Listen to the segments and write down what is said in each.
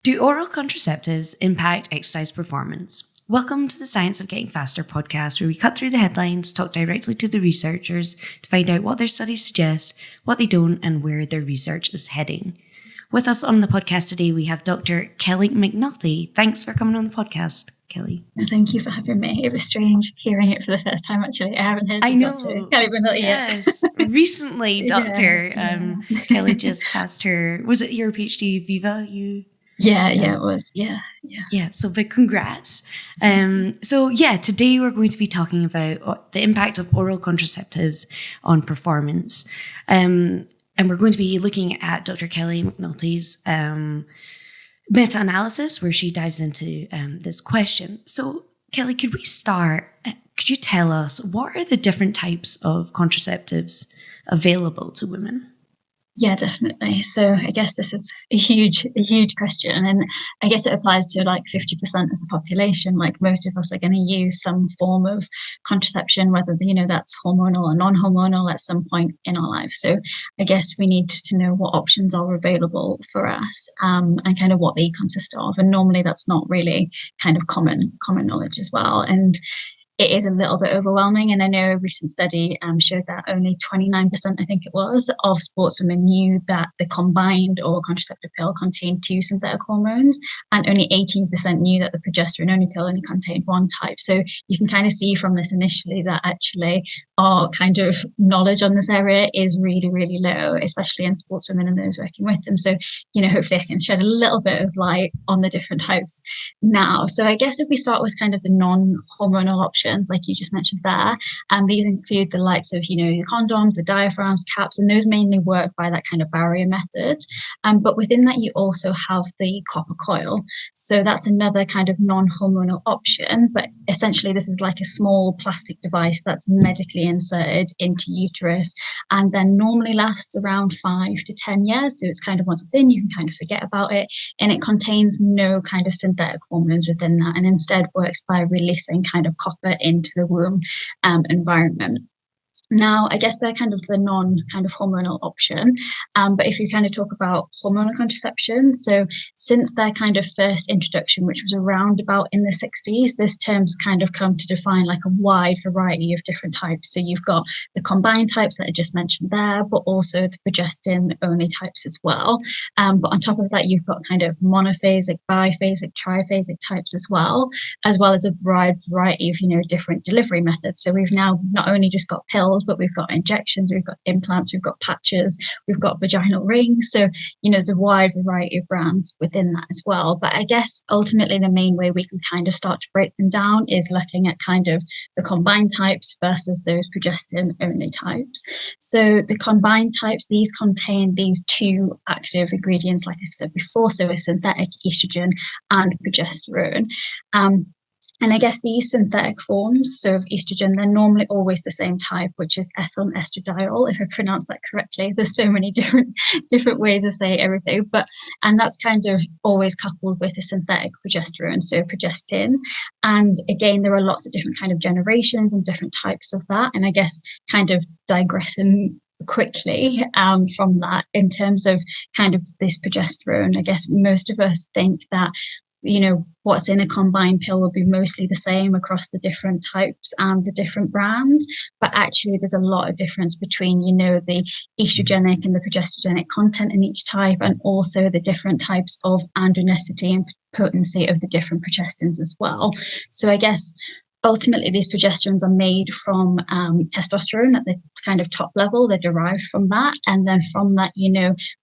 Do oral contraceptives impact exercise performance? Welcome to the Science of Getting Faster podcast, where we cut through the headlines, talk directly to the researchers to find out what their studies suggest, what they don't, and where their research is heading. With us on the podcast today, we have Dr. Kelly McNulty. Thanks for coming on the podcast, Kelly. Thank you for having me. It was strange hearing it for the first time, actually. I haven't heard Dr. Kelly McNulty yet. Recently, Dr. Kelly just passed her, was it your PhD, Viva? Yeah, it was. Yeah. So big congrats. Today we're going to be talking about the impact of oral contraceptives on performance. And we're going to be looking at Dr. Kelly McNulty's meta-analysis where she dives into this question. So, Kelly, could you tell us what are the different types of contraceptives available to women? Yeah, definitely. So I guess this is a huge question. And I guess it applies to like 50% of the population. Like most of us are going to use some form of contraception, whether, that's hormonal or non-hormonal at some point in our life. So I guess we need to know what options are available for us and kind of what they consist of. And normally that's not really kind of common knowledge as well. And it is a little bit overwhelming. And I know a recent study showed that only 29%, I think it was, of sportswomen knew that the combined oral contraceptive pill contained 2 synthetic hormones, and only 18% knew that the progesterone-only pill only contained 1 type. So you can kind of see from this initially that actually our kind of knowledge on this area is really, really low, especially in sportswomen and those working with them. So, hopefully I can shed a little bit of light on the different types now. So I guess if we start with kind of the non-hormonal options, like you just mentioned there, and these include the likes of, the condoms, the diaphragms, caps, and those mainly work by that kind of barrier method. But within that, you also have the copper coil. So that's another kind of non-hormonal option, but essentially this is like a small plastic device that's medically inserted into uterus and then normally lasts around 5 to 10 years. So it's kind of once it's in, you can kind of forget about it, and it contains no kind of synthetic hormones within that, and instead works by releasing kind of copper into the womb environment. Now, I guess they're kind of the non-kind of hormonal option. But if you kind of talk about hormonal contraception, so since their kind of first introduction, which was around about in the 60s, this term's kind of come to define like a wide variety of different types. So you've got the combined types that I just mentioned there, but also the progestin-only types as well. But on top of that, you've got kind of monophasic, biphasic, triphasic types as well as a wide variety of, different delivery methods. So we've now not only just got pills, but we've got injections, we've got implants, we've got patches, we've got vaginal rings. So, there's a wide variety of brands within that as well. But I guess ultimately the main way we can kind of start to break them down is looking at kind of the combined types versus those progestin-only types. So the combined types, these contain these 2 active ingredients, like I said before, so a synthetic estrogen and progesterone. And I guess these synthetic forms, so of estrogen, they're normally always the same type, which is ethyl estradiol, if I pronounce that correctly. There's so many different ways of saying everything, and that's kind of always coupled with a synthetic progesterone, so progestin. And again, there are lots of different kind of generations and different types of that. And I guess kind of digressing quickly from that, in terms of kind of this progesterone, I guess most of us think that what's in a combined pill will be mostly the same across the different types and the different brands. But actually, there's a lot of difference between, the estrogenic and the progesterogenic content in each type, and also the different types of androgenicity and potency of the different progestins as well. So I guess ultimately, these progesterones are made from testosterone at the kind of top level. They're derived from that. And then from that,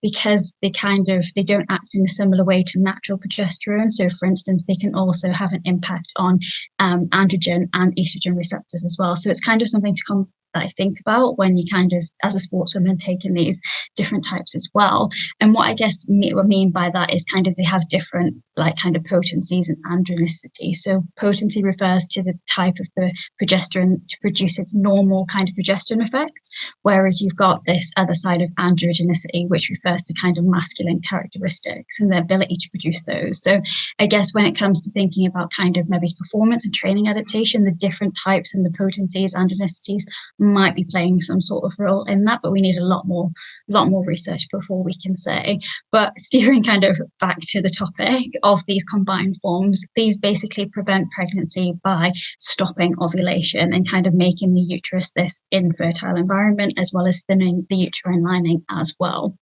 because they don't act in a similar way to natural progesterone. So for instance, they can also have an impact on androgen and estrogen receptors as well. So it's kind of something to that I think about when you kind of, as a sportswoman, taking these different types as well. And what I guess we mean by that is kind of they have different kind of potencies and androgenicity. So potency refers to the type of the progesterone to produce its normal kind of progesterone effects, whereas you've got this other side of androgenicity, which refers to kind of masculine characteristics and the ability to produce those. So I guess when it comes to thinking about kind of maybe performance and training adaptation, the different types and the potencies, androgenicities might be playing some sort of role in that, but we need a lot more research before we can say. But steering kind of back to the topic of these combined forms, these basically prevent pregnancy by stopping ovulation and kind of making the uterus this infertile environment, as well as thinning the uterine lining as well.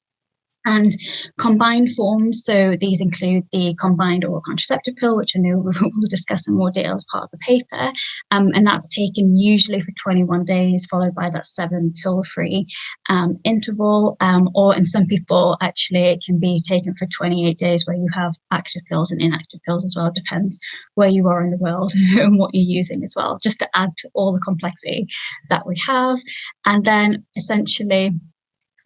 And combined forms, so these include the combined oral contraceptive pill, which I know we'll discuss in more detail as part of the paper, and that's taken usually for 21 days, followed by that 7 pill-free interval, or in some people, actually, it can be taken for 28 days where you have active pills and inactive pills as well. It depends where you are in the world and what you're using as well, just to add to all the complexity that we have. And then essentially,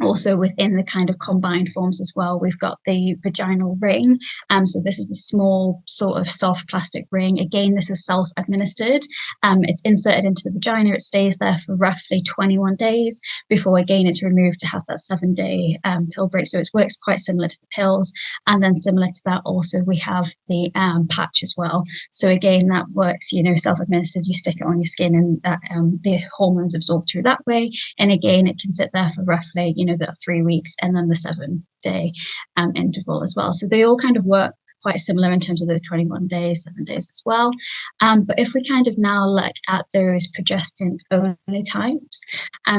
also within the kind of combined forms as well, we've got the vaginal ring. So this is a small sort of soft plastic ring. Again, this is self-administered. It's inserted into the vagina. It stays there for roughly 21 days before, again, it's removed to have that 7-day pill break. So it works quite similar to the pills. And then similar to that, also, we have the patch as well. So again, that works, self-administered. You stick it on your skin and that the hormones absorb through that way. And again, it can sit there for roughly, the 3 weeks and then the 7-day interval as well. So they all kind of work quite similar in terms of those 21 days, 7 days as well. But if we kind of now look at those progestin-only types,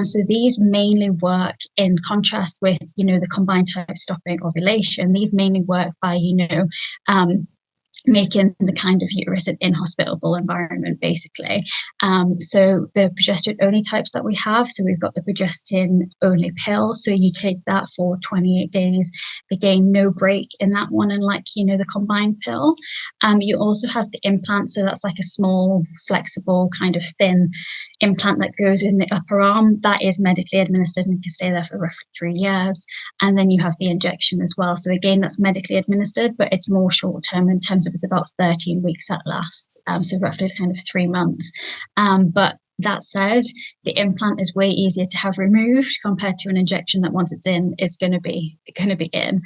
so these mainly work in contrast with, the combined type stopping ovulation. These mainly work by, making the kind of uterus an inhospitable environment, basically. So the progestin-only types that we have, so we've got the progestin-only pill. So you take that for 28 days. Again, no break in that one, unlike, the combined pill. You also have the implant. So that's like a small, flexible, kind of thin implant that goes in the upper arm. That is medically administered and can stay there for roughly 3 years. And then you have the injection as well. So again, that's medically administered, but it's more short-term in terms of it's about 13 weeks that lasts, so roughly kind of 3 months. But that said, the implant is way easier to have removed compared to an injection that once it's in, it's going to be in.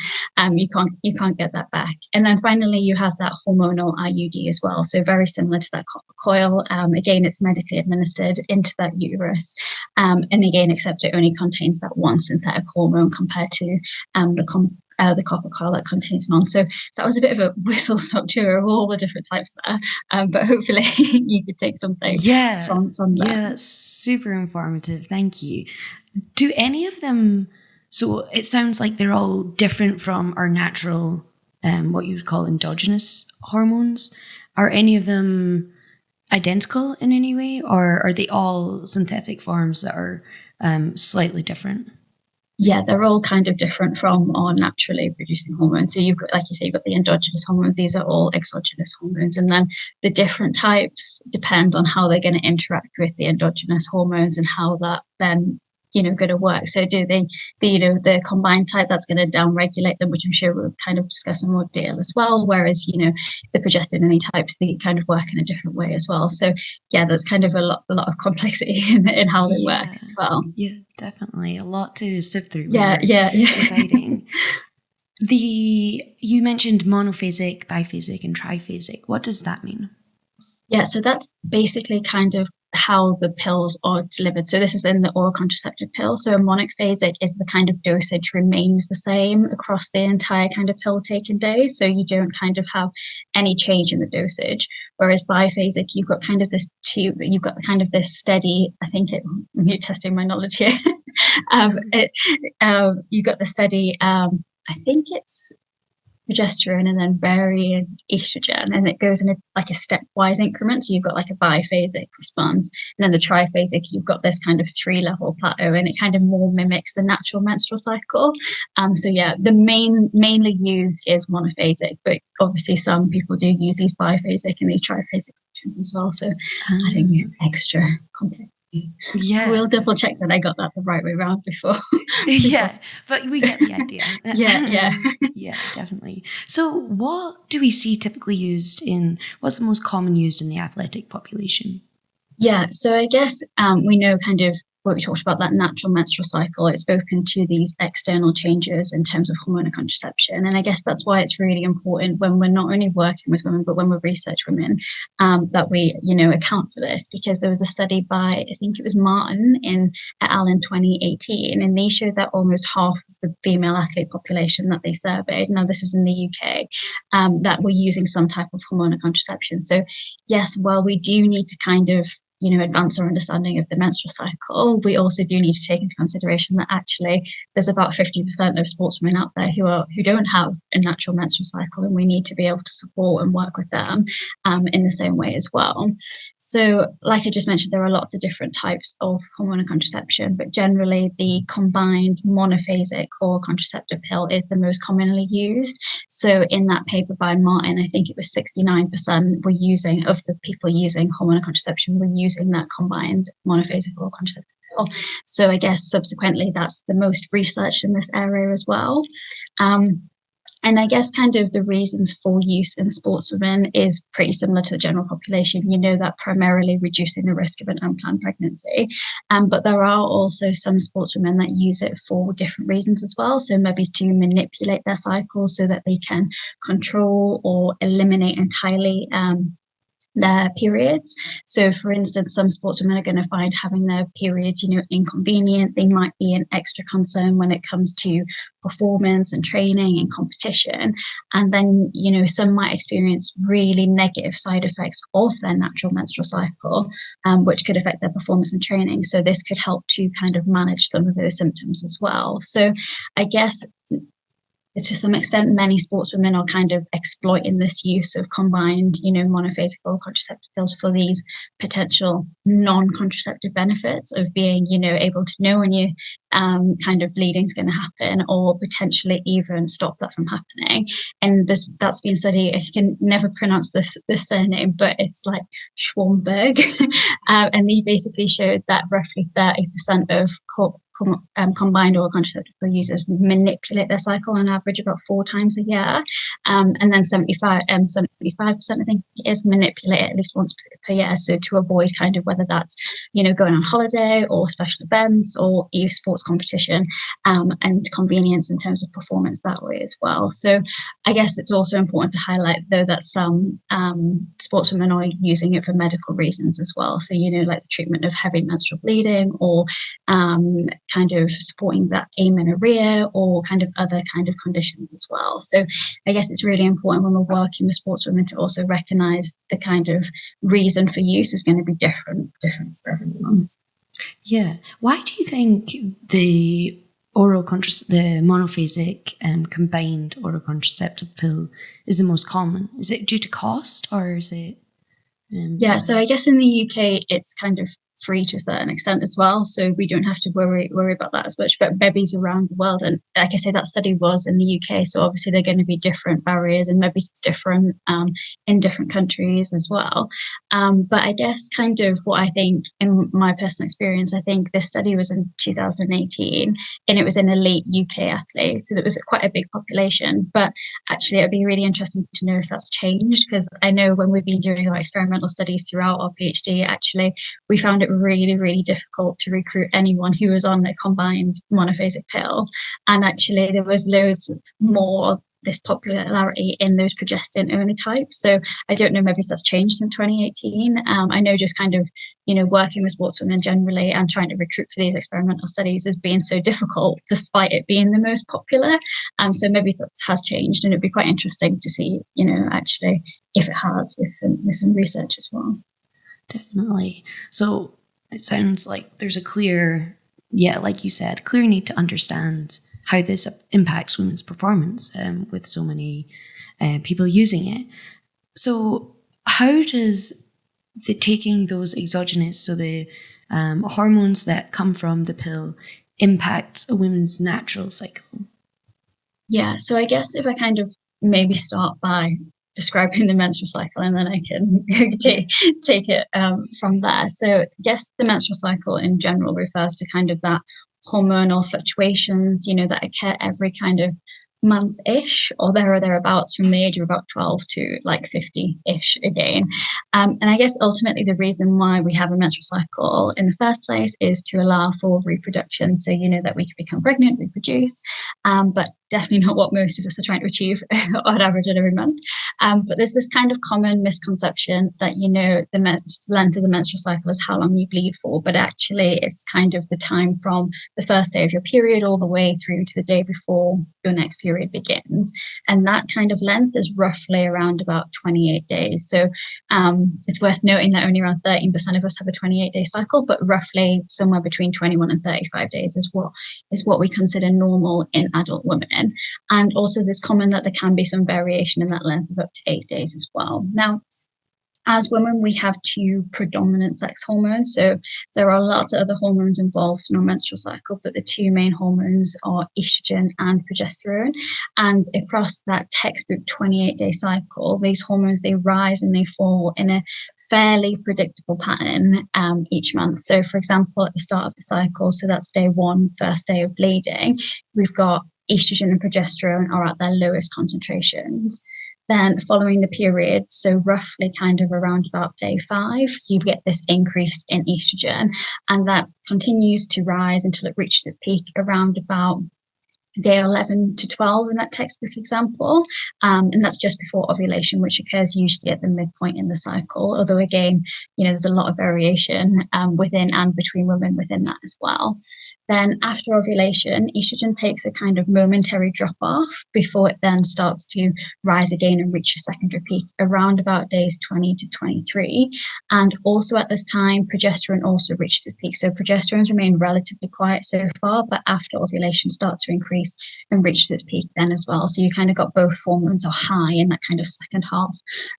You can't get that back. And then finally, you have that hormonal IUD as well. So very similar to that copper coil. Again, it's medically administered into that uterus. And again, except it only contains that one synthetic hormone compared to the copper coil that contains none. So that was a bit of a whistle-stop tour of all the different types there, but hopefully you could take something from that. Yeah, that's super informative. Thank you. Do any of them, so it sounds like they're all different from our natural, what you would call endogenous hormones. Are any of them identical in any way, or are they all synthetic forms that are slightly different? Yeah, they're all kind of different from our naturally producing hormones. So you've got, like you say, you've got the endogenous hormones. These are all exogenous hormones. And then the different types depend on how they're going to interact with the endogenous hormones and how that then, going to work. So do the combined type, that's going to downregulate them, which I'm sure we'll kind of discuss in more detail as well. Whereas, the progestin-only types, they kind of work in a different way as well. So yeah, there's kind of a lot of complexity in how they work as well. Yeah, definitely. A lot to sift through. Yeah. Deciding. You mentioned monophasic, biphasic, and triphasic. What does that mean? Yeah, so that's basically kind of how the pills are delivered. So this is in the oral contraceptive pill. So a monophasic is the kind of dosage remains the same across the entire kind of pill taken day. So you don't kind of have any change in the dosage. Whereas biphasic, you've got kind of this steady, you're testing my knowledge here. You've got the steady, I think it's progesterone and then varying estrogen, and it goes in a stepwise increment. So you've got like a biphasic response, and then the triphasic, you've got this kind of 3-level plateau, and it kind of more mimics the natural menstrual cycle. So yeah, the mainly used is monophasic, but obviously some people do use these biphasic and these triphasic options as well. So adding extra complex. Yeah, we'll double check that I got that the right way around before. Yeah, but we get the idea. Yeah, definitely. So what do we see typically what's the most common used in the athletic population? Yeah, so I guess we know kind of what we talked about, that natural menstrual cycle, it's open to these external changes in terms of hormonal contraception. And I guess that's why it's really important when we're not only working with women, but when we research women, that we, account for this, because there was a study by, I think it was Martin et al. In 2018, and they showed that almost half of the female athlete population that they surveyed, now this was in the UK, that were using some type of hormonal contraception. So yes, while we do need to kind of advance our understanding of the menstrual cycle, we also do need to take into consideration that actually there's about 50% of sportswomen out there who don't have a natural menstrual cycle, and we need to be able to support and work with them in the same way as well. So like I just mentioned, there are lots of different types of hormonal contraception, but generally the combined monophasic oral contraceptive pill is the most commonly used. So in that paper by Martin, I think it was 69% were using, of the people using hormonal contraception, were using that combined monophasic oral contraceptive pill. So I guess subsequently that's the most researched in this area as well. And I guess kind of the reasons for use in sportswomen is pretty similar to the general population. That primarily reducing the risk of an unplanned pregnancy. But there are also some sportswomen that use it for different reasons as well. So maybe to manipulate their cycles so that they can control or eliminate entirely their periods. So for instance, some sportswomen are going to find having their periods, inconvenient. They might be an extra concern when it comes to performance and training and competition. And then, some might experience really negative side effects of their natural menstrual cycle, which could affect their performance and training. So this could help to kind of manage some of those symptoms as well. So I guess to some extent, many sportswomen are kind of exploiting this use of combined, monophasic oral contraceptive pills for these potential non-contraceptive benefits of being, able to know when you kind of bleeding is going to happen, or potentially even stop that from happening. And that's been studied. I can never pronounce this surname, but it's like Schwamberg, and they basically showed that roughly 30% of combined oral contraceptive pill users manipulate their cycle on average about 4 times a year, and then 75% I think is manipulate at least once per year, so to avoid kind of whether that's going on holiday or special events or sports competition, and convenience in terms of performance that way as well. So I guess it's also important to highlight though that some sportswomen are using it for medical reasons as well, so like the treatment of heavy menstrual bleeding, or kind of supporting that amenorrhea, or kind of other kind of conditions as well. So I guess it's really important when we're working with sportswomen to also recognize the kind of reason for use is going to be different for everyone. Yeah. Why do you think the monophasic combined oral contraceptive pill is the most common? Is it due to cost, or is it? Yeah, so I guess in the UK it's kind of free to a certain extent as well, so we don't have to worry about that as much. But babies around the world, and like I say, that study was in the UK, so obviously they're going to be different barriers, and maybe it's different in different countries as well. But I guess kind of what I think, in my personal experience, I think this study was in 2018, and it was in elite UK athletes, so it was quite a big population. But actually it'd be really interesting to know if that's changed, because I know when we've been doing our experimental studies throughout our PhD, actually we found it really, really difficult to recruit anyone who was on a combined monophasic pill. And actually there was loads more this popularity in those progestin only types. So I don't know, maybe that's changed in 2018. I know just kind of, working with sportswomen generally and trying to recruit for these experimental studies has been so difficult despite it being the most popular. So maybe that has changed, and it'd be quite interesting to see, actually if it has with some research as well. Definitely. So it sounds like there's a clear, like you said, clear need to understand how this impacts women's performance with so many people using it. So how does taking those exogenous, so the hormones that come from the pill, impact a woman's natural cycle? Yeah, so I guess if I kind of maybe start by describing the menstrual cycle, and then I can take it from there. So I guess the menstrual cycle in general refers to kind of that hormonal fluctuations, that occur every kind of month-ish or there or thereabouts from the age of about 12 to like 50-ish again. And I guess ultimately the reason why we have a menstrual cycle in the first place is to allow for reproduction. So, that we can become pregnant, reproduce, but definitely not what most of us are trying to achieve on average at every month. But there's this kind of common misconception that, the length of the menstrual cycle is how long you bleed for, but actually it's kind of the time from the first day of your period all the way through to the day before your next period begins. And that kind of length is roughly around about 28 days. So it's worth noting that only around 13% of us have a 28-day cycle, but roughly somewhere between 21 and 35 days is what we consider normal in adult women. And also it's common that there can be some variation in that length of up to 8 days as well. Now, as women, we have two predominant sex hormones. So there are lots of other hormones involved in our menstrual cycle, but the two main hormones are estrogen and progesterone. And across that textbook 28-day cycle, these hormones, they rise and they fall in a fairly predictable pattern each month. So for example, at the start of the cycle, so that's day one, first day of bleeding, we've got estrogen and progesterone are at their lowest concentrations. Then following the period, so roughly kind of around about day 5, you get this increase in estrogen, and that continues to rise until it reaches its peak around about day 11 to 12 in that textbook example. And that's just before ovulation, which occurs usually at the midpoint in the cycle. Although again, there's a lot of variation within and between women within that as well. Then after ovulation, estrogen takes a kind of momentary drop off before it then starts to rise again and reach a secondary peak around about days 20 to 23. And also at this time, progesterone also reaches its peak. So progesterone's remained relatively quiet so far, but after ovulation starts to increase and reaches its peak then as well. So you kind of got both hormones are high in that kind of second half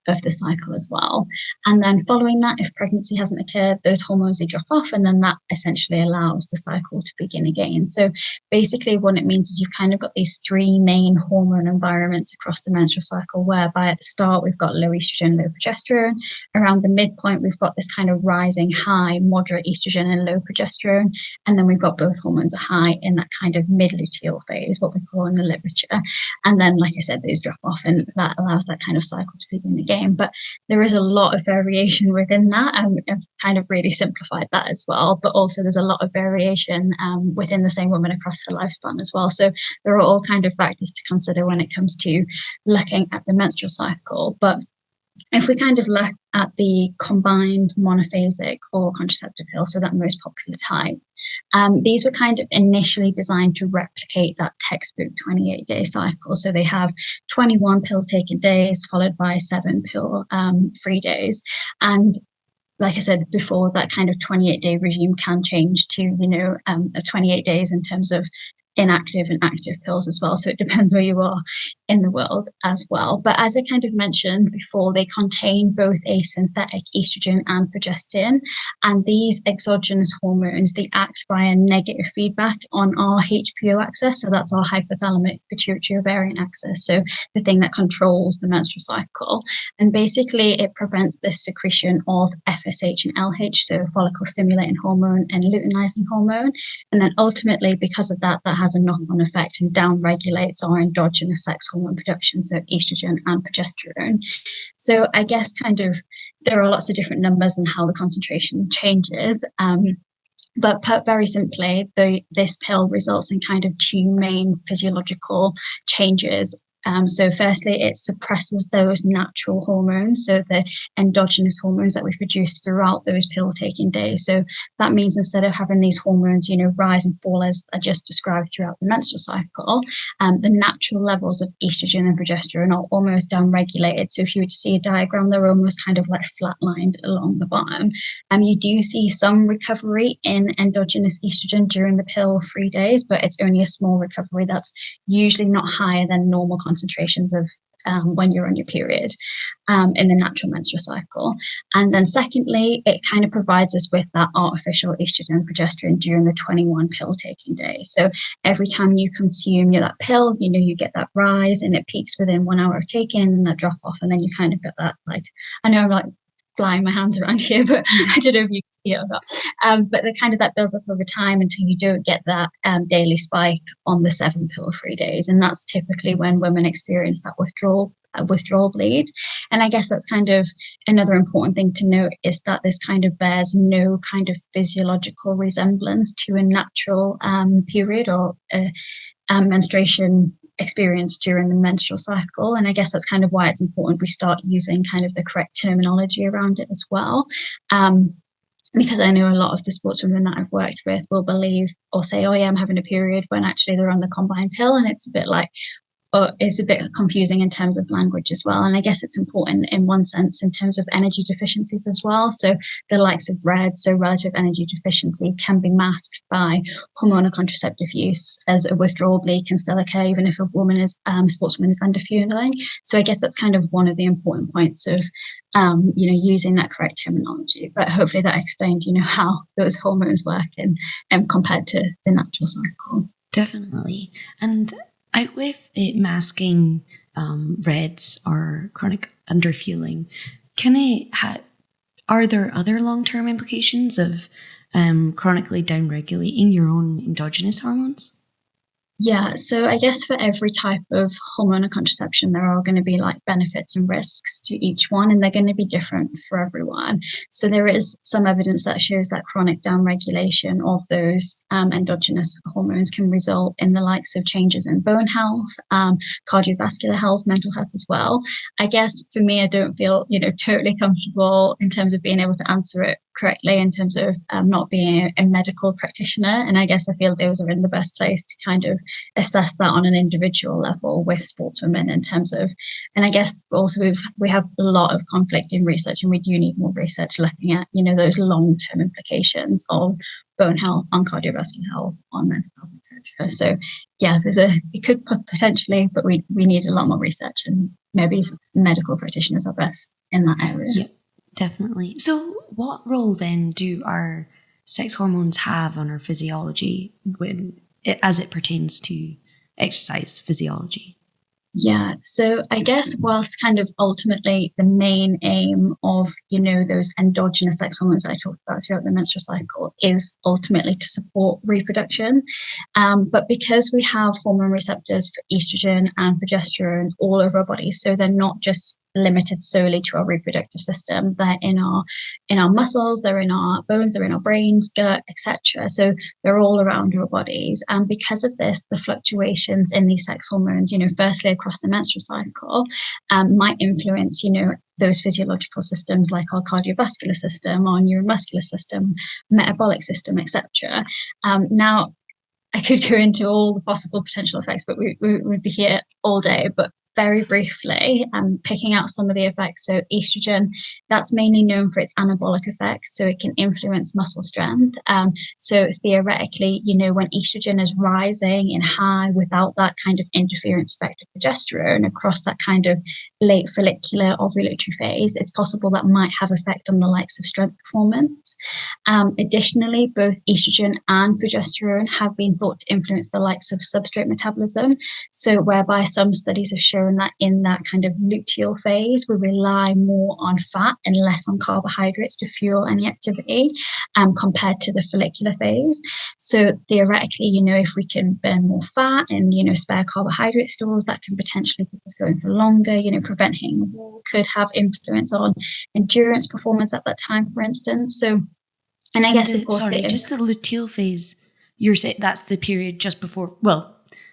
of the cycle as well. And then following that, if pregnancy hasn't occurred, those hormones, they drop off, and then that essentially allows the cycle to begin again. So basically what it means is you've kind of got these three main hormone environments across the menstrual cycle, whereby at the start we've got low estrogen, low progesterone. Around the midpoint, we've got this kind of rising high, moderate estrogen and low progesterone. And then we've got both hormones are high in that kind of mid-luteal phase, what we call in the literature. And then, like I said, those drop off, and that allows that kind of cycle to begin again. But there is a lot of variation within that, and I've kind of really simplified that as well. But also there's a lot of variation within the same woman across her lifespan as well. So there are all kind of factors to consider when it comes to looking at the menstrual cycle. But if we kind of look at the combined monophasic or contraceptive pill, so that most popular type, these were kind of initially designed to replicate that textbook 28-day cycle. So they have 21 pill taken days followed by 7 pill free days. And like I said before, that kind of 28-day regime can change to, 28 days in terms of inactive and active pills as well. So it depends where you are in the world as well. But as I kind of mentioned before, they contain both a synthetic estrogen and progestin. And these exogenous hormones, they act via negative feedback on our HPO axis. So that's our hypothalamic pituitary ovarian axis. So the thing that controls the menstrual cycle. And basically it prevents the secretion of FSH and LH, so follicle stimulating hormone and luteinizing hormone. And then ultimately, because of that, that has a knock-on effect and down-regulates our endogenous sex hormone production, so estrogen and progesterone. So I guess kind of there are lots of different numbers and how the concentration changes. But put very simply, this pill results in kind of two main physiological changes. So firstly, it suppresses those natural hormones, so the endogenous hormones that we produce throughout those pill-taking days. So that means instead of having these hormones, rise and fall as I just described throughout the menstrual cycle, the natural levels of estrogen and progesterone are almost down-regulated. So if you were to see a diagram, they're almost kind of like flatlined along the bottom. You do see some recovery in endogenous estrogen during the pill-free days, but it's only a small recovery that's usually not higher than normal concentrations of when you're on your period in the natural menstrual cycle. And then secondly, it kind of provides us with that artificial estrogen and progesterone during the 21 pill taking days. So every time you consume that pill, you get that rise and it peaks within 1 hour of taking and then that drop off. And then you kind of get that, I know I'm flying my hands around here, but I don't know if you can see it or not. But the kind of that builds up over time until you don't get that daily spike on the 7 pill-free days. And that's typically when women experience that withdrawal bleed. And I guess that's kind of another important thing to note, is that this kind of bears no kind of physiological resemblance to a natural period or menstruation experience during the menstrual cycle. And I guess that's kind of why it's important we start using kind of the correct terminology around it as well. Because I know a lot of the sportswomen that I've worked with will believe or say, oh yeah, I'm having a period, when actually they're on the combined pill. And it's a bit like, it's a bit confusing in terms of language as well. And I guess it's important in one sense in terms of energy deficiencies as well. So the likes of RED, so relative energy deficiency, can be masked by hormonal contraceptive use, as a withdrawal bleed can still occur even if a woman is sportswoman is underfueling. So I guess that's kind of one of the important points of using that correct terminology. But hopefully that explained how those hormones work and compared to the natural cycle. Definitely. And with it masking REDs or chronic underfueling, are there other long-term implications of chronically downregulating your own endogenous hormones? Yeah, so I guess for every type of hormonal contraception, there are going to be like benefits and risks to each one, and they're going to be different for everyone. So there is some evidence that shows that chronic downregulation of those endogenous hormones can result in the likes of changes in bone health, cardiovascular health, mental health as well. I guess for me, I don't feel, totally comfortable in terms of being able to answer it correctly in terms of not being a medical practitioner. And I guess I feel those are in the best place to kind of assess that on an individual level with sportswomen in terms of, and I guess also we have a lot of conflict in research, and we do need more research looking at, those long-term implications of bone health, on cardiovascular health, on mental health, etc. So yeah, it could potentially, but we need a lot more research, and maybe medical practitioners are best in that area. Yeah, definitely. So what role then do our sex hormones have on our physiology as it pertains to exercise physiology? Yeah, so I guess whilst kind of ultimately the main aim of, those endogenous sex hormones I talked about throughout the menstrual cycle is ultimately to support reproduction. But because we have hormone receptors for estrogen and progesterone all over our bodies, so they're not just limited solely to our reproductive system. They're in our muscles, they're in our bones, they're in our brains, gut, etc. So they're all around our bodies. And because of this, the fluctuations in these sex hormones, firstly across the menstrual cycle, might influence, those physiological systems like our cardiovascular system, our neuromuscular system, metabolic system, etc. Now, I could go into all the possible potential effects, but we would be here all day. But very briefly, picking out some of the effects. So estrogen, that's mainly known for its anabolic effect. So it can influence muscle strength. So theoretically, when estrogen is rising in high without that kind of interference effect of progesterone across that kind of late follicular ovulatory phase, it's possible that might have effect on the likes of strength performance. Additionally, both estrogen and progesterone have been thought to influence the likes of substrate metabolism. So whereby some studies have shown that in that kind of luteal phase, we rely more on fat and less on carbohydrates to fuel any activity compared to the follicular phase. So theoretically, if we can burn more fat and, spare carbohydrate stores, that can potentially keep us going for longer, prevent hitting the wall, could have influence on endurance performance at that time, for instance. So, and I guess, of course, just the luteal phase, you're saying that's the period just before,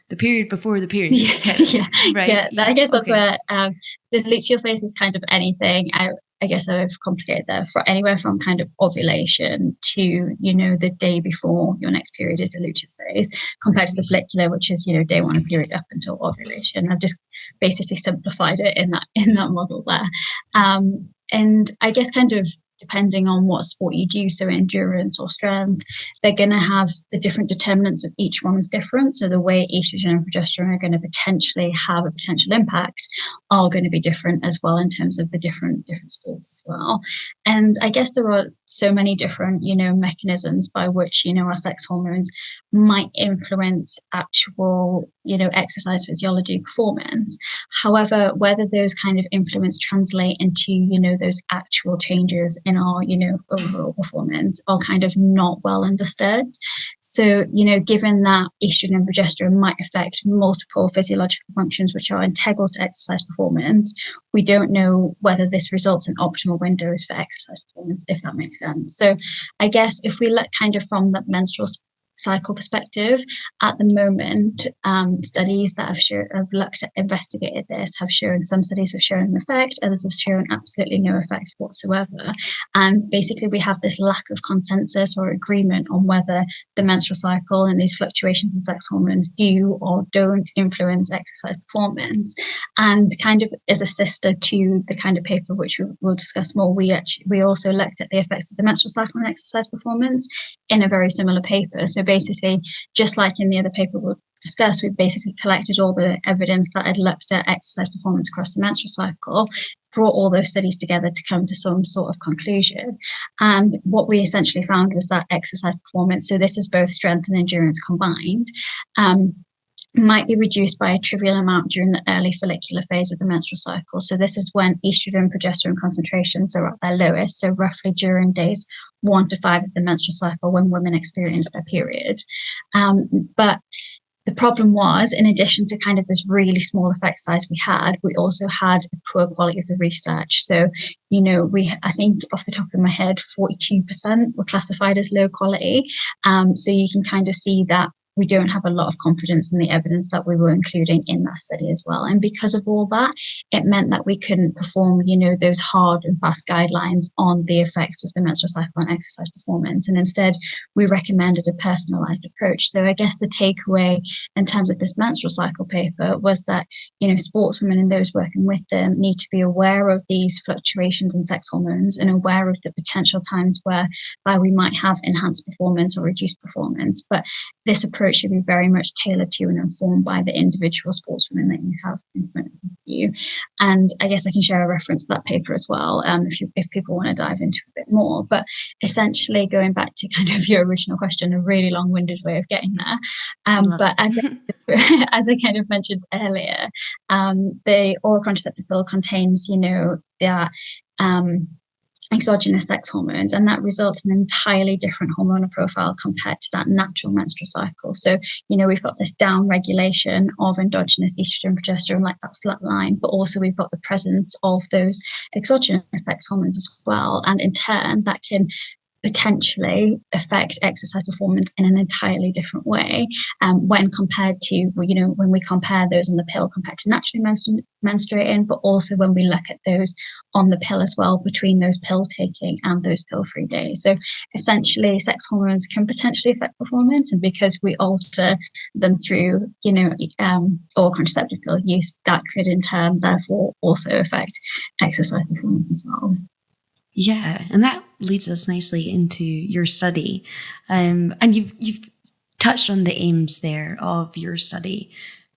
the period before the period. Yeah, right. Yeah, I guess that's where the luteal phase is kind of anything. I guess I've complicated that for anywhere from kind of ovulation to, the day before your next period is the luteal phase, compared to the follicular, which is, day one of period up until ovulation. I've just basically simplified it in that model there. And I guess kind of depending on what sport you do, so endurance or strength, they're going to have the different determinants of each one is different. So the way estrogen and progesterone are going to potentially have a potential impact are going to be different as well in terms of the different sports as well. And I guess there are so many different, mechanisms by which, our sex hormones might influence actual, exercise physiology performance. However, whether those kind of influence translate into, those actual changes in our, overall performance are kind of not well understood. So, given that estrogen and progesterone might affect multiple physiological functions which are integral to exercise performance, we don't know whether this results in optimal windows for exercise performance, if that makes sense. So I guess if we look kind of from the menstrual cycle perspective, at the moment, studies that have looked at, investigated this, have shown, some studies have shown an effect, others have shown absolutely no effect whatsoever. And basically we have this lack of consensus or agreement on whether the menstrual cycle and these fluctuations in sex hormones do or don't influence exercise performance. And kind of as a sister to the kind of paper which we'll discuss more, we also looked at the effects of the menstrual cycle on exercise performance in a very similar paper. So basically, just like in the other paper we'll discuss, we've basically collected all the evidence that had looked at exercise performance across the menstrual cycle, brought all those studies together to come to some sort of conclusion. And what we essentially found was that exercise performance, so this is both strength and endurance combined, might be reduced by a trivial amount during the early follicular phase of the menstrual cycle. So this is when estrogen, progesterone concentrations are at their lowest, so roughly during days 1 to 5 of the menstrual cycle when women experience their period. But the problem was, in addition to kind of this really small effect size we also had a poor quality of the research. So, I think off the top of my head, 42% were classified as low quality. So you can kind of see that we don't have a lot of confidence in the evidence that we were including in that study as well. And because of all that, it meant that we couldn't perform, those hard and fast guidelines on the effects of the menstrual cycle on exercise performance. And instead, we recommended a personalized approach. So I guess the takeaway in terms of this menstrual cycle paper was that, sportswomen and those working with them need to be aware of these fluctuations in sex hormones and aware of the potential times whereby we might have enhanced performance or reduced performance. But this approach should be very much tailored to and informed by the individual sportswomen that you have in front of you. And I guess I can share a reference to that paper as well, if people want to dive into a bit more. But essentially, going back to kind of your original question, a really long-winded way of getting there. But as I kind of mentioned earlier, the oral contraceptive pill contains, that exogenous sex hormones, and that results in an entirely different hormonal profile compared to that natural menstrual cycle. So, we've got this down regulation of endogenous estrogen, progesterone, like that flat line, but also we've got the presence of those exogenous sex hormones as well. And in turn, that can potentially affect exercise performance in an entirely different way when compared to, when we compare those on the pill compared to naturally menstruating, but also when we look at those on the pill as well, between those pill taking and those pill-free days. So essentially, sex hormones can potentially affect performance, and because we alter them through, oral contraceptive pill use, that could in turn therefore also affect exercise performance as well. Yeah, and that leads us nicely into your study. And you've touched on the aims there of your study.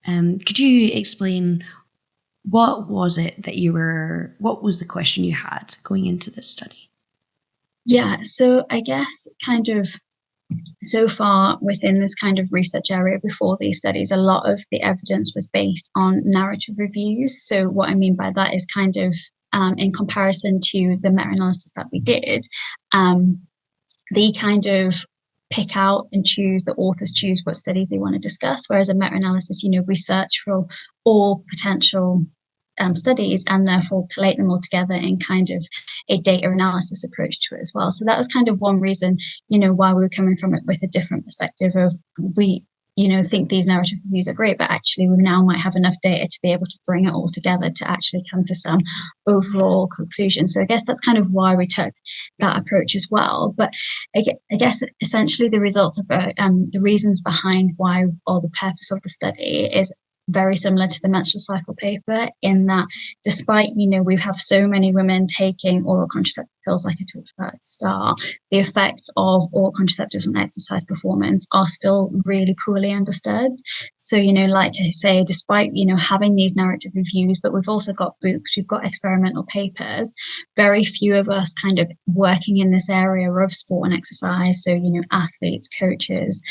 Could you explain what was the question you had going into this study? Yeah, so I guess kind of so far within this kind of research area before these studies, a lot of the evidence was based on narrative reviews. So what I mean by that is kind of in comparison to the meta-analysis that we did, they kind of pick out and the authors choose what studies they want to discuss, whereas a meta-analysis, we search for all potential studies and therefore collate them all together in kind of a data analysis approach to it as well. So that was kind of one reason, why we were coming from it with a different perspective of we think these narrative reviews are great, but actually we now might have enough data to be able to bring it all together to actually come to some overall conclusion. So I guess that's kind of why we took that approach as well. But I guess essentially the results of the reasons behind why, or the purpose of the study, is very similar to the menstrual cycle paper, in that despite, we have so many women taking oral contraceptive pills, like I talked about at the start, the effects of oral contraceptives on exercise performance are still really poorly understood. So, like I say, despite, having these narrative reviews, but we've also got books, we've got experimental papers, very few of us kind of working in this area of sport and exercise. So, athletes, coaches,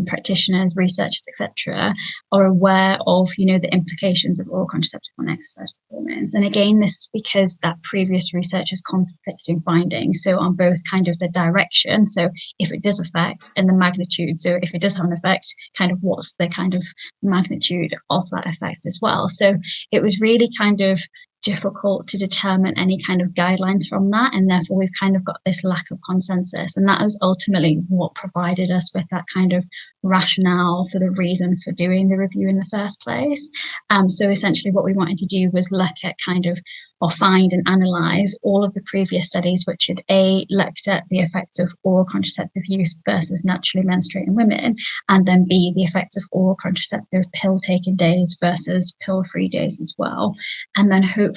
practitioners, researchers, etc., are aware of, the implications of oral contraceptive on exercise performance. And again, this is because that previous research has conflicting findings. So on both kind of the direction, so if it does affect, and the magnitude. So if it does have an effect, kind of what's the kind of magnitude of that effect as well. So it was really kind of difficult to determine any kind of guidelines from that, and therefore we've kind of got this lack of consensus, and that was ultimately what provided us with that kind of rationale for the reason for doing the review in the first place. So essentially what we wanted to do was look at kind of, or find and analyse all of the previous studies which had looked at the effects of oral contraceptive use versus naturally menstruating women, and then B, the effects of oral contraceptive pill taken days versus pill-free days as well. And then hopefully,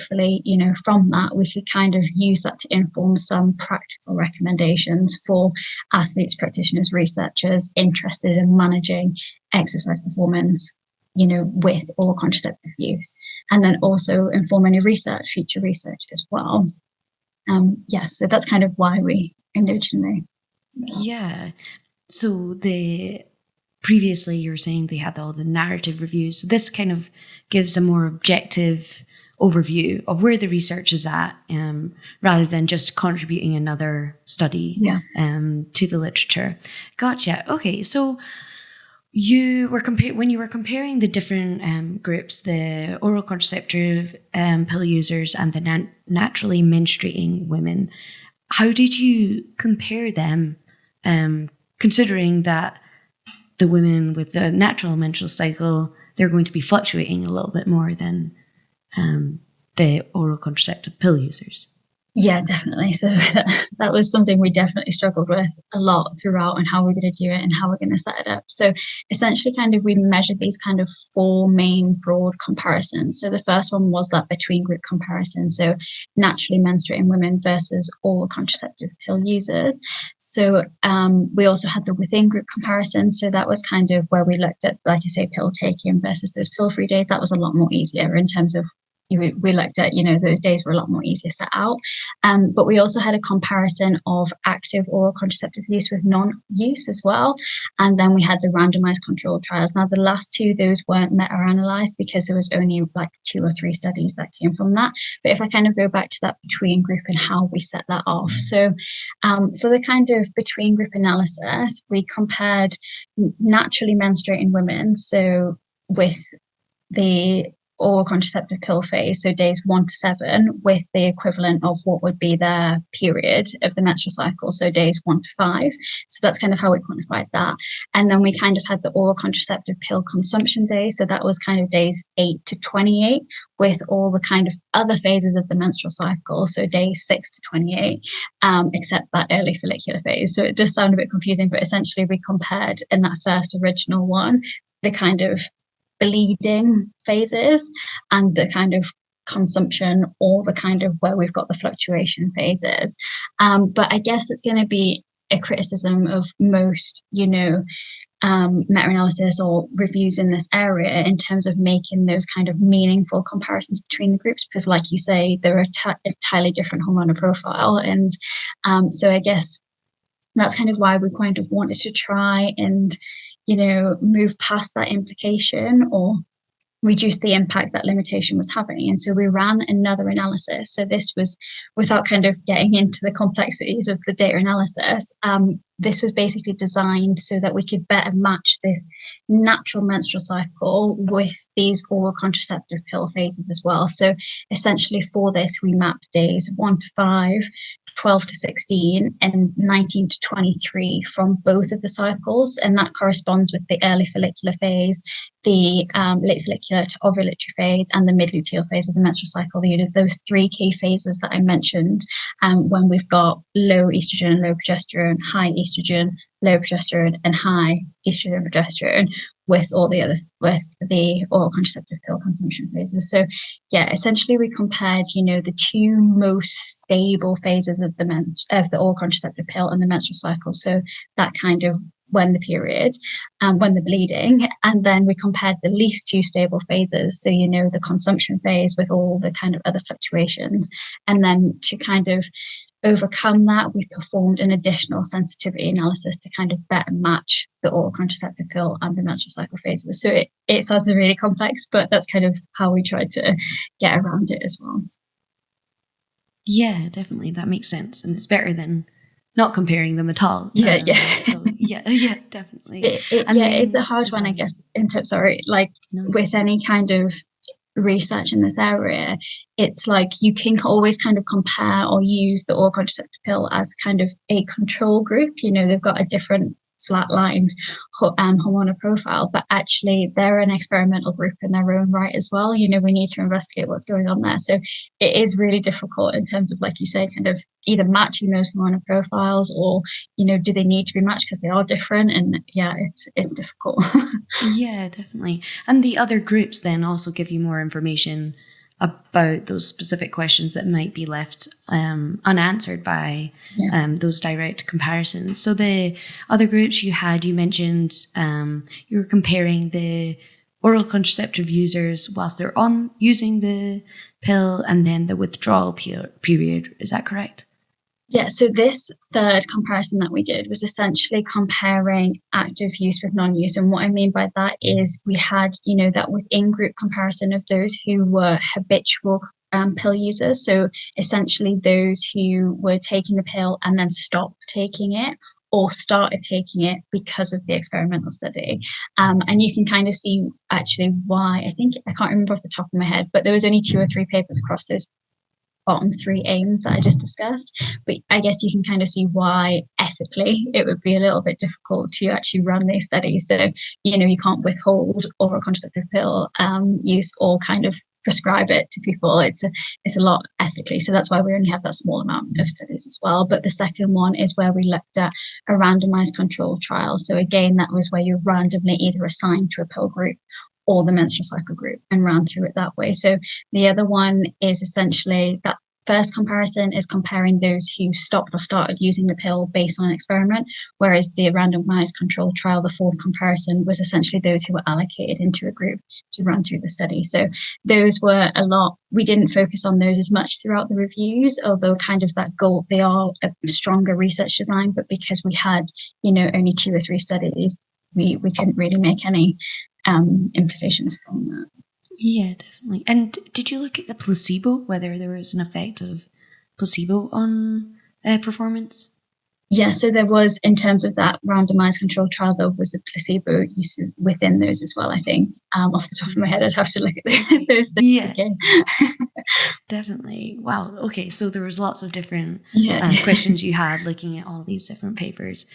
from that, we could kind of use that to inform some practical recommendations for athletes, practitioners, researchers interested in managing exercise performance, with oral contraceptive use, and then also inform any future research as well. So that's kind of why we originally. Yeah. So previously you were saying they had all the narrative reviews. So this kind of gives a more objective overview of where the research is at, rather than just contributing another study to the literature. Gotcha. Okay, so you were when you were comparing the different groups, the oral contraceptive pill users and the naturally menstruating women, how did you compare them, considering that the women with the natural menstrual cycle, they're going to be fluctuating a little bit more than the oral contraceptive pill users? Yeah, definitely. So that was something we definitely struggled with a lot throughout, and how we're going to do it and how we're going to set it up. So essentially kind of we measured these kind of four main broad comparisons. So the first one was that between group comparison. So naturally menstruating women versus oral contraceptive pill users. So we also had the within group comparison. So that was kind of where we looked at, like I say, pill taking versus those pill-free days. That was a lot more easier in terms of, we looked at, those days were a lot more easier set out. But we also had a comparison of active oral contraceptive use with non-use as well. And then we had the randomized controlled trials. Now, the last two, those weren't meta-analyzed because there was only like 2 or 3 studies that came from that. But if I kind of go back to that between group and how we set that off. So for the kind of between group analysis, we compared naturally menstruating women, so with the oral contraceptive pill phase, so days 1 to 7, with the equivalent of what would be their period of the menstrual cycle, so days 1 to 5. So that's kind of how we quantified that. And then we kind of had the oral contraceptive pill consumption days, so that was kind of days 8 to 28, with all the kind of other phases of the menstrual cycle, so days 6 to 28, except that early follicular phase. So it does sound a bit confusing, but essentially we compared in that first original one the kind of bleeding phases and the kind of consumption, or the kind of where we've got the fluctuation phases. But I guess it's going to be a criticism of most, meta-analysis or reviews in this area in terms of making those kind of meaningful comparisons between the groups, because like you say, they're a entirely different hormonal profile. And so I guess that's kind of why we kind of wanted to try and move past that implication or reduce the impact that limitation was having. And so we ran another analysis. So this was, without kind of getting into the complexities of the data analysis, this was basically designed so that we could better match this natural menstrual cycle with these oral contraceptive pill phases as well. So essentially for this, we mapped days 1 to 5, 12 to 16, and 19 to 23 from both of the cycles. And that corresponds with the early follicular phase, the late follicular to ovulatory phase, and the mid-luteal phase of the menstrual cycle. Those 3 key phases that I mentioned, when we've got low estrogen, low progesterone, high estrogen, low progesterone, and high estrogen, progesterone, with the oral contraceptive pill consumption phases. So yeah, essentially we compared, the two most stable phases of the oral contraceptive pill and the menstrual cycle. So that kind of when the period and when the bleeding, and then we compared the least two stable phases. So, the consumption phase with all the kind of other fluctuations. And then to kind of overcome that, we performed an additional sensitivity analysis to kind of better match the oral contraceptive pill and the menstrual cycle phases. So it sounds really complex, but that's kind of how we tried to get around it as well. Yeah, definitely. That makes sense. And it's better than not comparing them at all. Yeah. So yeah, definitely. It's a hard one, I guess, with any kind of research in this area. It's like you can always kind of compare or use the oral contraceptive pill as kind of a control group. They've got a different flatlined hormonal profile, but actually they're an experimental group in their own right as well. We need to investigate what's going on there. So it is really difficult in terms of, like you say, kind of either matching those hormonal profiles or, do they need to be matched because they are different? And yeah, it's difficult. Yeah, definitely. And the other groups then also give you more information about those specific questions that might be left unanswered by those direct comparisons. So the other groups you mentioned you were comparing the oral contraceptive users whilst they're on using the pill and then the withdrawal period. Is that correct? Yeah, so this third comparison that we did was essentially comparing active use with non-use. And what I mean by that is we had, that within group comparison of those who were habitual pill users. So essentially those who were taking the pill and then stopped taking it or started taking it because of the experimental study. And you can kind of see actually why. I can't remember off the top of my head, but there was only 2 or 3 papers across those bottom 3 aims that I just discussed. But I guess you can kind of see why ethically it would be a little bit difficult to actually run these studies. So, you can't withhold oral contraceptive pill use or kind of prescribe it to people. It's a lot ethically. So that's why we only have that small amount of studies as well. But the second one is where we looked at a randomized control trial. So again, that was where you're randomly either assigned to a pill group or the menstrual cycle group and ran through it that way. So the other one is essentially that first comparison is comparing those who stopped or started using the pill based on an experiment, whereas the randomized control trial, the fourth comparison, was essentially those who were allocated into a group to run through the study. So those were we didn't focus on those as much throughout the reviews, although kind of that goal, they are a stronger research design, but because we had, only 2 or 3 studies, we couldn't really make any implications from that. Yeah, definitely. And did you look at the placebo, whether there was an effect of placebo on performance? Yeah, so there was, in terms of that randomized control trial, there was a placebo uses within those as well, I think. Off the top of my head, I'd have to look at those things again. Definitely. Wow. Okay, so there was lots of different questions you had looking at all these different papers.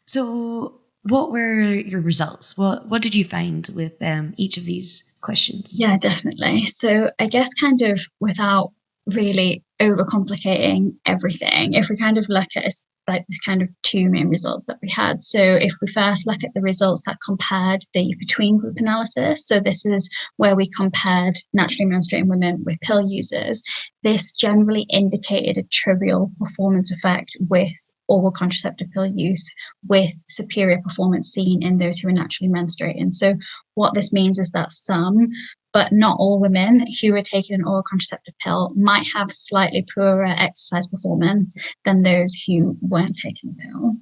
So what were your results? What did you find with each of these questions? Yeah, definitely. So I guess kind of without really overcomplicating everything, if we kind of look at this kind of 2 main results that we had. So if we first look at the results that compared the between group analysis, so this is where we compared naturally menstruating women with pill users, this generally indicated a trivial performance effect with oral contraceptive pill use, with superior performance seen in those who are naturally menstruating. So what this means is that some, but not all women who are taking an oral contraceptive pill might have slightly poorer exercise performance than those who weren't taking the pill.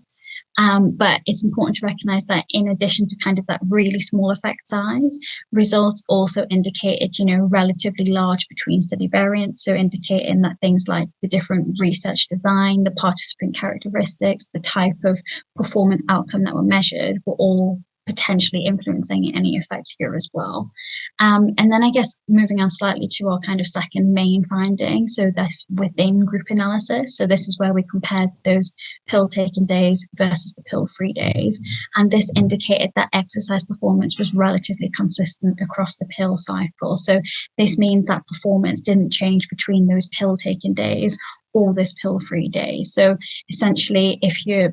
But it's important to recognize that in addition to kind of that really small effect size, results also indicated, relatively large between study variance. So indicating that things like the different research design, the participant characteristics, the type of performance outcome that were measured were all potentially influencing any effect here as well. And then I guess moving on slightly to our kind of second main finding, so that's within group analysis. So this is where we compared those pill taking days versus the pill free days. And this indicated that exercise performance was relatively consistent across the pill cycle. So this means that performance didn't change between those pill taking days all this pill-free days. So essentially, if you're a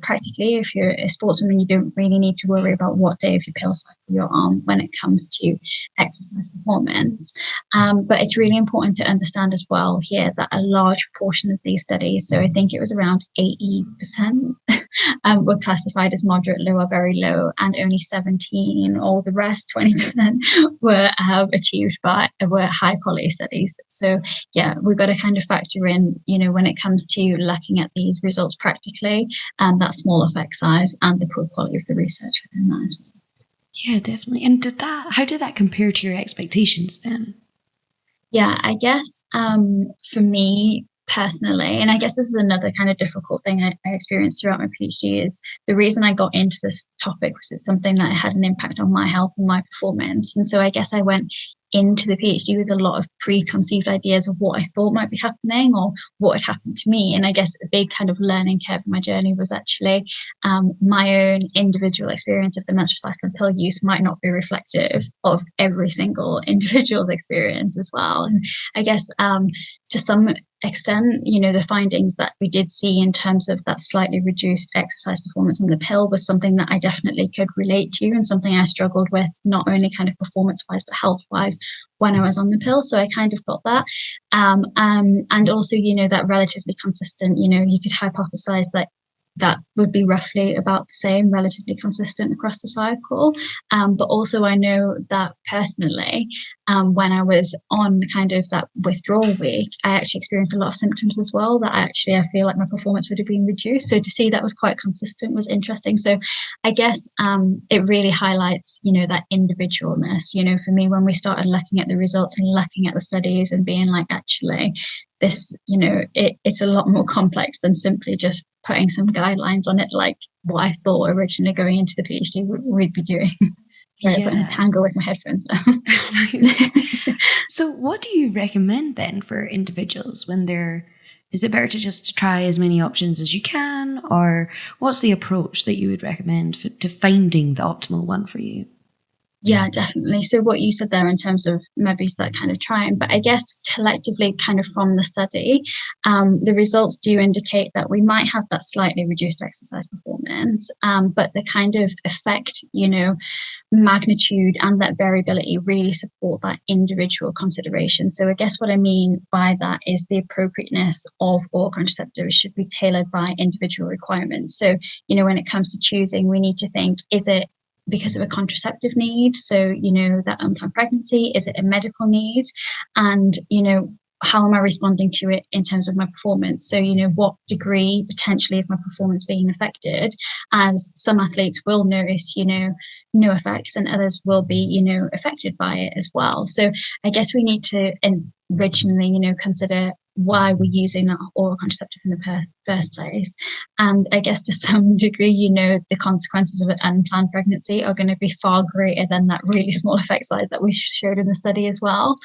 sportswoman, you don't really need to worry about what day of your pill cycle you're on when it comes to exercise performance. But it's really important to understand as well here that a large portion of these studies, so I think it was around 80%, were classified as moderate, low, or very low, and only 17, or the rest 20%, were high quality studies. So yeah, we've got to kind of factor in, when it comes to looking at these results practically, that small effect size and the poor quality of the research within that as well. Yeah, definitely. And how did that compare to your expectations then? Yeah, I guess for me personally, and I guess this is another kind of difficult thing I experienced throughout my PhD, is the reason I got into this topic was it's something that had an impact on my health and my performance. And so I guess I went into the PhD with a lot of preconceived ideas of what I thought might be happening or what had happened to me. And I guess a big kind of learning curve in my journey was actually my own individual experience of the menstrual cycle and pill use might not be reflective of every single individual's experience as well. And I guess to some extent, the findings that we did see in terms of that slightly reduced exercise performance on the pill was something that I definitely could relate to, and something I struggled with, not only kind of performance-wise, but health-wise when I was on the pill. So I kind of got that. And also, that relatively consistent, you could hypothesize that would be roughly about the same, relatively consistent across the cycle. But also I know that personally, when I was on kind of that withdrawal week, I actually experienced a lot of symptoms as well that I feel like my performance would have been reduced. So to see that was quite consistent was interesting. So I guess it really highlights, that individualness, for me, when we started looking at the results and looking at the studies and being like, actually, this, it's a lot more complex than simply just putting some guidelines on it, like what I thought originally going into the PhD we'd be doing. Sorry, I'm putting a tangle with my headphones there. So what do you recommend then for individuals when is it better to just try as many options as you can, or what's the approach that you would recommend to finding the optimal one for you? Yeah, definitely. So what you said there in terms of maybe that kind of trying, but I guess collectively kind of from the study, the results do indicate that we might have that slightly reduced exercise performance, but the kind of effect, magnitude and that variability really support that individual consideration. So I guess what I mean by that is the appropriateness of oral contraceptives should be tailored by individual requirements. So, when it comes to choosing, we need to think, is it because of a contraceptive need? So, that unplanned pregnancy, is it a medical need? And, how am I responding to it in terms of my performance? So, what degree potentially is my performance being affected? As some athletes will notice, no effects, and others will be, affected by it as well. So I guess we need to originally, consider why we're using that oral contraceptive in the first place. And I guess to some degree, the consequences of an unplanned pregnancy are going to be far greater than that really small effect size that we showed in the study as well.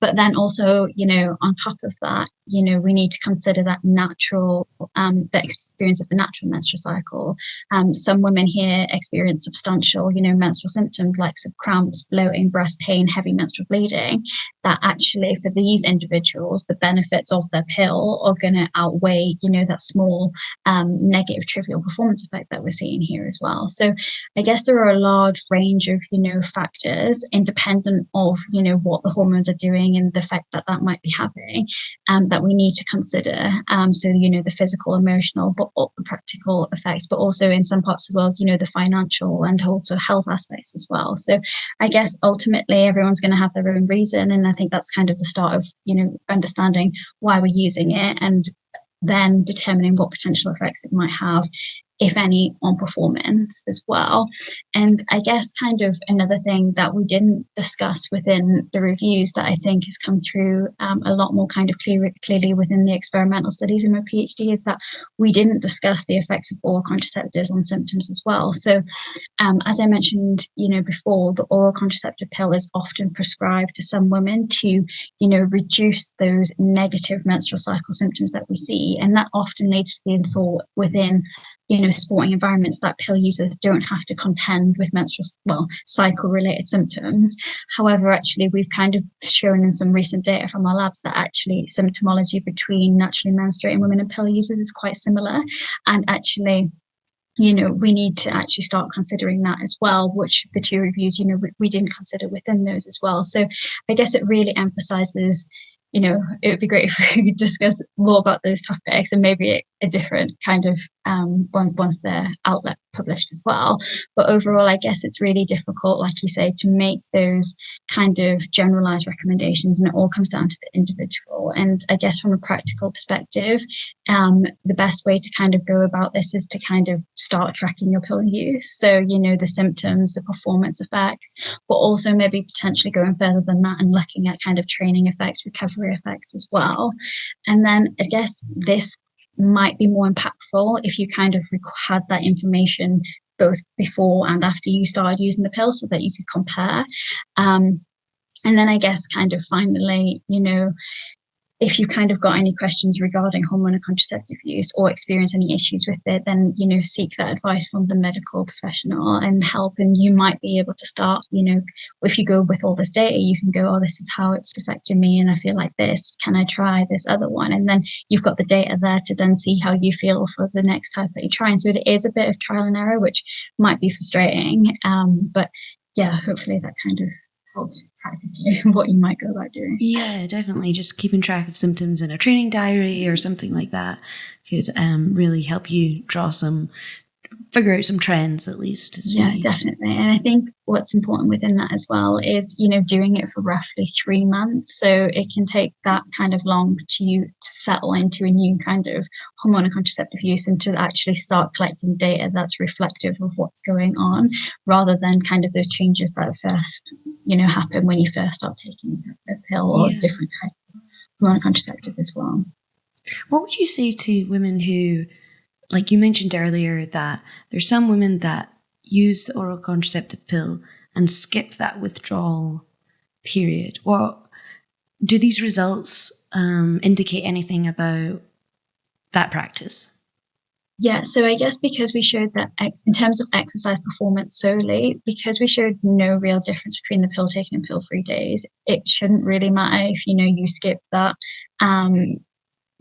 But then also, on top of that, we need to consider that natural, the experience of the natural menstrual cycle. Some women here experience substantial, menstrual symptoms like cramps, bloating, breast pain, heavy menstrual bleeding, that actually for these individuals, the benefits of their pill are going to outweigh, that small negative trivial performance effect that we're seeing here as well. So I guess there are a large range of, factors independent of, what the hormones are doing and the effect that might be having, that we need to consider. So, the physical, emotional, but the practical effects, but also in some parts of the world, the financial and also health aspects as well. So I guess ultimately everyone's going to have their own reason. And I think that's kind of the start of, understanding why we're using it and then determining what potential effects it might have, if any, on performance as well. And I guess kind of another thing that we didn't discuss within the reviews that I think has come through a lot more kind of clearly within the experimental studies in my PhD is that we didn't discuss the effects of oral contraceptives on symptoms as well. So as I mentioned, before, the oral contraceptive pill is often prescribed to some women to, reduce those negative menstrual cycle symptoms that we see. And that often leads to the thought within, sporting environments, that pill users don't have to contend with cycle related symptoms. However, actually, we've kind of shown in some recent data from our labs that actually symptomology between naturally menstruating women and pill users is quite similar. And actually, we need to actually start considering that as well, which the 2 reviews, we didn't consider within those as well. So I guess it really emphasizes, it would be great if we could discuss more about those topics, and maybe a different kind of once they're outlet published as well. But overall, I guess it's really difficult, like you say, to make those kind of generalized recommendations, and it all comes down to the individual. And I guess from a practical perspective, the best way to kind of go about this is to kind of start tracking your pill use. So, the symptoms, the performance effects, but also maybe potentially going further than that and looking at kind of training effects, recovery effects as well. And then I guess this might be more impactful if you kind of had that information both before and after you started using the pill, so that you could compare. And then I guess kind of finally, if you kind of got any questions regarding hormonal contraceptive use or experience any issues with it, then, seek that advice from the medical professional and help. And you might be able to start, if you go with all this data, you can go, oh, this is how it's affecting me and I feel like this. Can I try this other one? And then you've got the data there to then see how you feel for the next type that you try. And so it is a bit of trial and error, which might be frustrating. But yeah, hopefully that kind of helps practically what you might go about doing. Yeah, definitely. Just keeping track of symptoms in a training diary or something like that could really help you figure out some trends at least to see. Yeah, definitely. And I think what's important within that as well is, doing it for roughly 3 months. So it can take that kind of long to settle into a new kind of hormonal contraceptive use and to actually start collecting data that's reflective of what's going on, rather than kind of those changes that first, happen when you first start taking a pill or different type of hormonal contraceptive as well. What would you say to women who, like you mentioned earlier, that there's some women that use the oral contraceptive pill and skip that withdrawal period? Do these results indicate anything about that practice? Yeah, so I guess because we showed that in terms of exercise performance solely, because we showed no real difference between the pill taken and pill-free days, it shouldn't really matter if, you skip that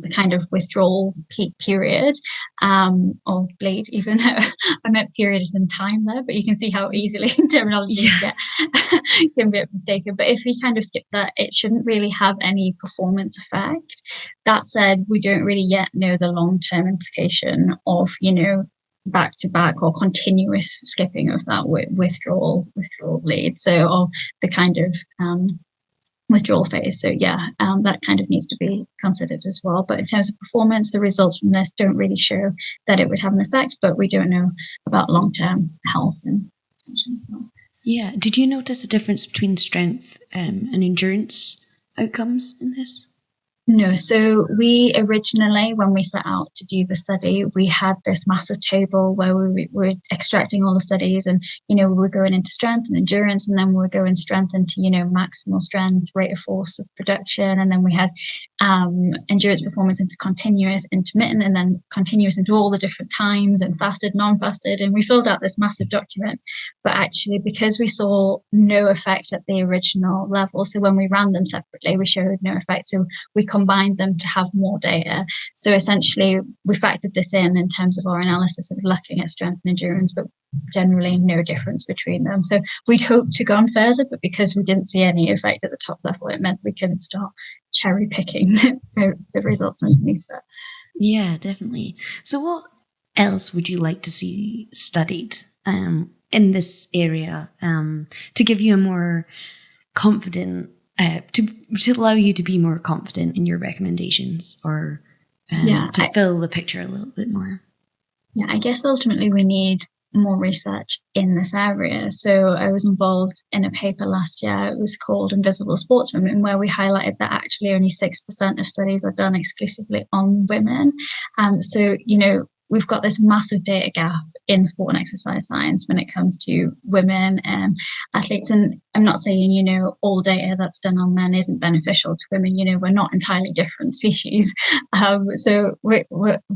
the kind of withdrawal period or bleed, even though I meant period is in time there, but you can see how easily terminology can be mistaken. But if we kind of skip that, it shouldn't really have any performance effect. That said, we don't really yet know the long-term implication of, back-to-back or continuous skipping of that withdrawal bleed. So, or the kind of withdrawal phase. So that kind of needs to be considered as well. But in terms of performance, the results from this don't really show that it would have an effect, but we don't know about long-term health and function as well. Yeah. Did you notice a difference between strength and endurance outcomes in this? No. So we originally, when we set out to do the study, we had this massive table where we were extracting all the studies and, we were going into strength and endurance, and then we were going strength into, maximal strength, rate of force of production. And then we had endurance performance into continuous, intermittent, and then continuous into all the different times and fasted, non-fasted. And we filled out this massive document. But actually, because we saw no effect at the original level, so when we ran them separately, we showed no effect. So we combined them to have more data. So essentially, we factored this in terms of our analysis of looking at strength and endurance, but generally no difference between them. So we'd hoped to go on further, but because we didn't see any effect at the top level, it meant we couldn't start cherry picking the results underneath that. Yeah, definitely. So what else would you like to see studied in this area to give you a more confident, to allow you to be more confident in your recommendations, or to fill the picture a little bit more? Yeah, I guess ultimately we need more research in this area. So I was involved in a paper last year. It was called Invisible Sportswomen, where we highlighted that actually only 6% of studies are done exclusively on women. So, we've got this massive data gap in sport and exercise science when it comes to women athletes. And I'm not saying, you know, all data that's done on men isn't beneficial to women. You know, we're not entirely different species. So we're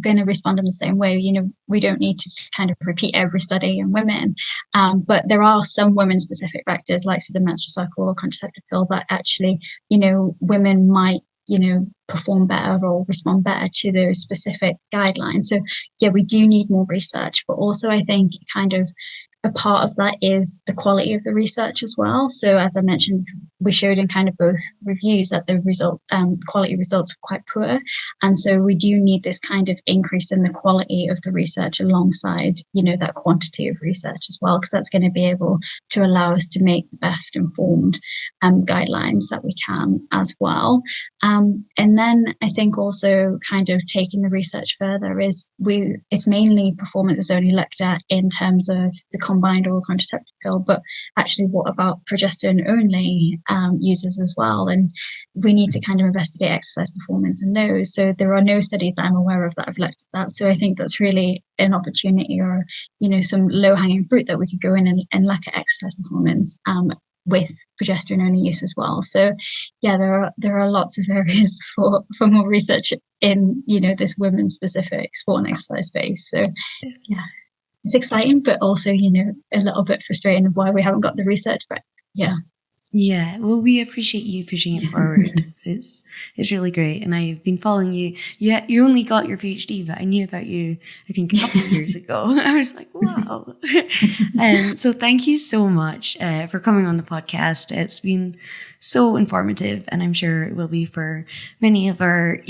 going to respond in the same way. You know, we don't need to kind of repeat every study in women. But there are some women-specific factors, like the menstrual cycle or contraceptive pill, that actually, you know, women might, you know, perform better or respond better to those specific guidelines. So yeah, we do need more research, but also I think kind of a part of that is the quality of the research as well. So as I mentioned, we showed in kind of both reviews that the quality results were quite poor. And so we do need this kind of increase in the quality of the research alongside, you know, that quantity of research as well, because that's going to be able to allow us to make the best informed guidelines that we can as well. And then I think also kind of taking the research further is it's mainly performance is only looked at in terms of the combined oral contraceptive pill, but actually what about progesterone only users as well? And we need to kind of investigate exercise performance in those. So there are no studies that I'm aware of that have looked at that. So I think that's really an opportunity, or, you know, some low-hanging fruit that we could go in and look at exercise performance with progesterone only use as well. So yeah, there are lots of areas for more research in, you know, this women specific sport and exercise space. So yeah, it's exciting, but also, you know, a little bit frustrating of why we haven't got the research. But yeah. Yeah, well, we appreciate you pushing it forward. It's really great, and I've been following you. Yeah, you only got your PhD, but I knew about you, I think, a couple of years ago. I was like, wow. So thank you so much for coming on the podcast. It's been so informative, and I'm sure it will be for many of our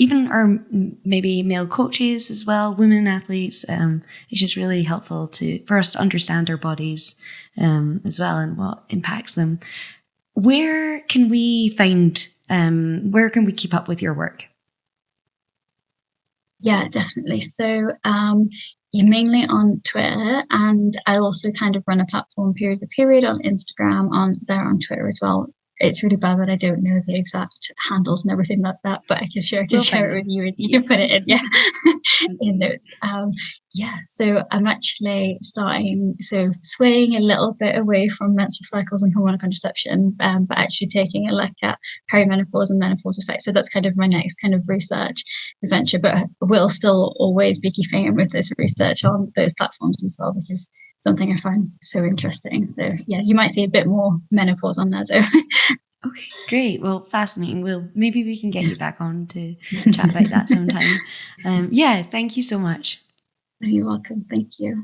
maybe male coaches as well, women athletes. It's just really helpful for us to understand our bodies as well and what impacts them. Where can we keep up with your work? Yeah, definitely. So you're mainly on Twitter, and I also kind of run a platform period to period on Instagram, on Twitter as well. It's really bad that I don't know the exact handles and everything like that, but I can share it with you, and you can put it in, in notes. So I'm actually swaying a little bit away from menstrual cycles and hormonal contraception, but actually taking a look at perimenopause and menopause effects. So that's kind of my next kind of research adventure, but we'll still always be keeping in with this research on those platforms as well, because it's something I find so interesting. So yeah, you might see a bit more menopause on there though. Okay, great. Well, fascinating. Maybe we can get you back on to chat about that sometime. Thank you so much. You're welcome. Thank you.